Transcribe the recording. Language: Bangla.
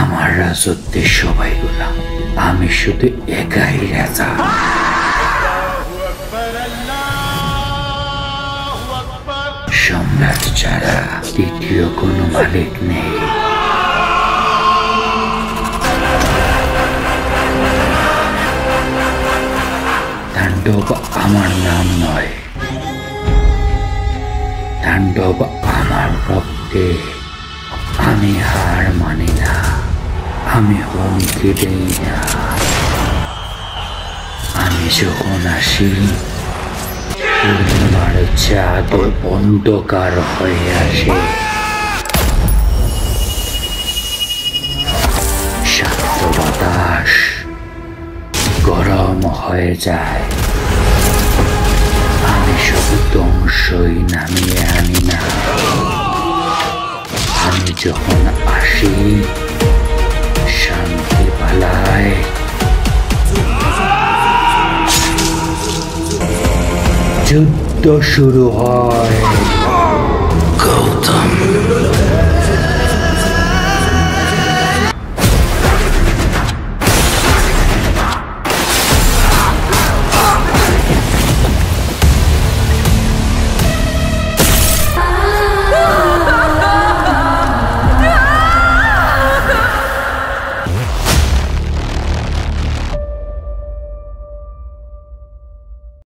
আমার রাজত্বের সবাই গোলাম, আমি শুধু একাই রাজা। সম্রাট ছাড়া দ্বিতীয় কোনো মালিক নেই। তাণ্ডব আমার নাম নয়, তাণ্ডব আমার রক্তে। আমি হার মানি না, আমি হুমকি দেই না। আমি যখন আসি পূর্ণিমার চাঁদ অন্ধকার হয়ে আসে, শান্ত বাতাস গরম হয়ে যায়। আমি শুধু ধ্বংসই নামিয়ে আনি না, আমি যখন আসি শান্তি পালায়। যুদ্ধ শুরু হয়। গৌতম।